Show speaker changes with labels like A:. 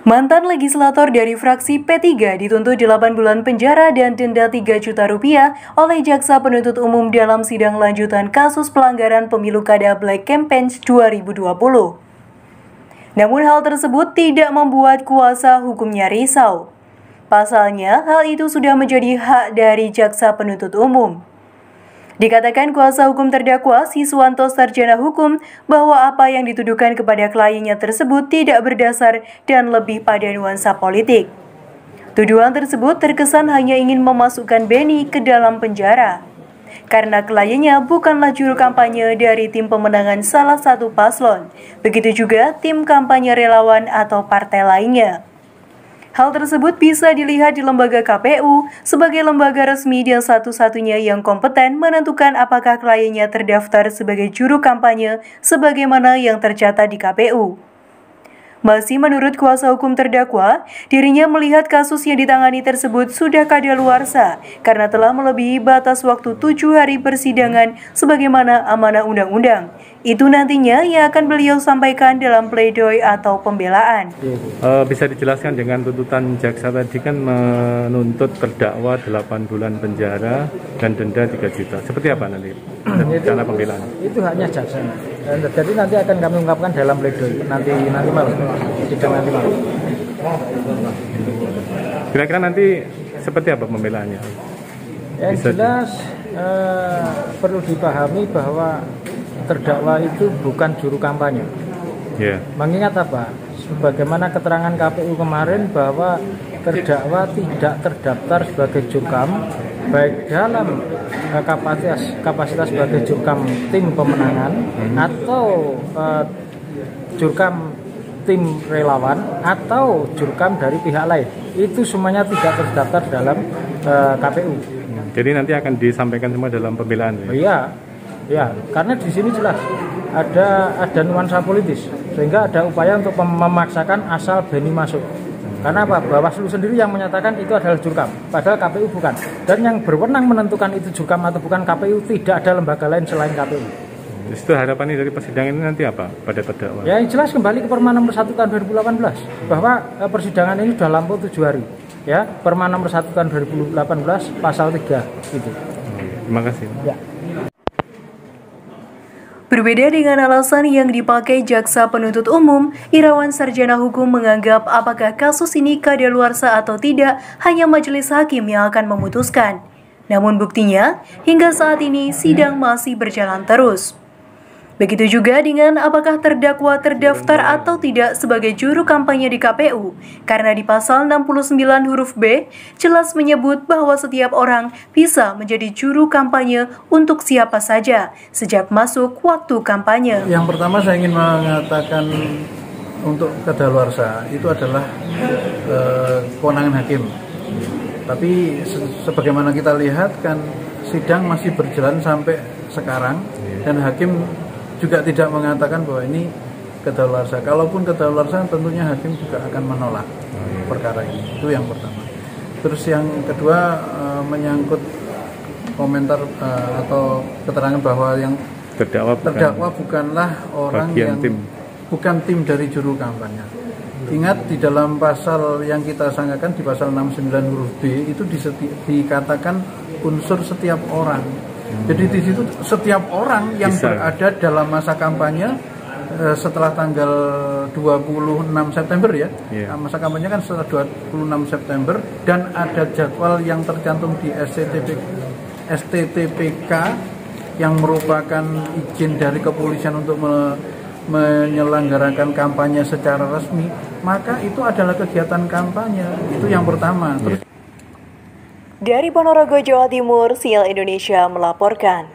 A: Mantan legislator dari fraksi P3 dituntut 8 bulan penjara dan denda 3 juta rupiah oleh Jaksa Penuntut Umum dalam sidang lanjutan kasus pelanggaran pemilu kada Black Campaign 2020. Namun hal tersebut tidak membuat kuasa hukumnya risau. Pasalnya, hal itu sudah menjadi hak dari Jaksa Penuntut Umum. Dikatakan kuasa hukum terdakwa Siswanto Sarjana Hukum bahwa apa yang dituduhkan kepada kliennya tersebut tidak berdasar dan lebih pada nuansa politik. Tuduhan tersebut terkesan hanya ingin memasukkan Beni ke dalam penjara, karena kliennya bukanlah juru kampanye dari tim pemenangan salah satu paslon, begitu juga tim kampanye relawan atau partai lainnya. Hal tersebut bisa dilihat di lembaga KPU sebagai lembaga resmi dan satu-satunya yang kompeten menentukan apakah kliennya terdaftar sebagai juru kampanye sebagaimana yang tercatat di KPU. Masih menurut kuasa hukum terdakwa, dirinya melihat kasus yang ditangani tersebut sudah kadaluarsa karena telah melebihi batas waktu 7 hari persidangan sebagaimana amanah undang-undang. Itu nantinya yang akan beliau sampaikan dalam pledoi atau pembelaan.
B: Bisa dijelaskan dengan tuntutan jaksa tadi kan menuntut terdakwa 8 bulan penjara dan denda 3 juta. Seperti apa nanti rencana pembelaan?
C: Itu haknya jaksa. Jadi nanti akan kami ungkapkan dalam pledoi nanti malam. Sidang nanti malam.
B: Kira-kira nanti seperti apa pembelaannya?
C: Yang jelas perlu dipahami bahwa terdakwa itu bukan juru kampanye. Mengingat apa? Sebagaimana keterangan KPU kemarin bahwa terdakwa tidak terdaftar sebagai jurkam, baik dalam kapasitas sebagai jurkam tim pemenangan atau jurkam tim relawan atau jurkam dari pihak lain. Itu semuanya tidak terdaftar dalam KPU.
B: Jadi nanti akan disampaikan semua dalam pembelaan.
C: Ya, karena di sini jelas ada nuansa politis, sehingga ada upaya untuk memaksakan asal Beni masuk. Karena apa? Bawaslu sendiri yang menyatakan itu adalah jurkam, padahal KPU bukan. Dan yang berwenang menentukan itu jurkam atau bukan KPU, tidak ada lembaga lain selain KPU.
B: Itu harapannya dari persidangan ini nanti apa pada terdakwa?
C: Ya, yang jelas kembali ke Perma nomor 1 tahun 2018 bahwa persidangan ini sudah lampau 7 hari. Ya, Perma nomor 1 tahun 2018 pasal 3 itu.
B: Terima kasih.
C: Ya.
A: Berbeda dengan alasan yang dipakai Jaksa Penuntut Umum, Irawan Sarjana Hukum menganggap apakah kasus ini kadaluarsa atau tidak hanya majelis hakim yang akan memutuskan. Namun buktinya, hingga saat ini sidang masih berjalan terus. Begitu juga dengan apakah terdakwa terdaftar atau tidak sebagai juru kampanye di KPU, karena di pasal 69 huruf B jelas menyebut bahwa setiap orang bisa menjadi juru kampanye untuk siapa saja sejak masuk waktu kampanye.
D: Yang pertama saya ingin mengatakan untuk kadaluarsa itu adalah kewenangan hakim. Tapi sebagaimana kita lihat kan sidang masih berjalan sampai sekarang dan hakim juga tidak mengatakan bahwa ini kadaluarsa. Kalaupun kadaluarsa tentunya hakim juga akan menolak perkara ini. Itu yang pertama. Terus yang kedua menyangkut komentar atau keterangan bahwa yang terdakwa bukanlah orang yang bukan tim dari juru kampanye. Ingat di dalam pasal yang kita sangkakan di pasal 69 huruf B itu dikatakan unsur setiap orang. Jadi di situ setiap orang yang berada dalam masa kampanye setelah tanggal 26 September ya. Masa kampanye kan setelah 26 September dan ada jadwal yang tercantum di STTPK yang merupakan izin dari kepolisian untuk menyelenggarakan kampanye secara resmi, maka itu adalah kegiatan kampanye. Itu yang pertama.
A: Dari Ponorogo, Jawa Timur, Sial Indonesia melaporkan.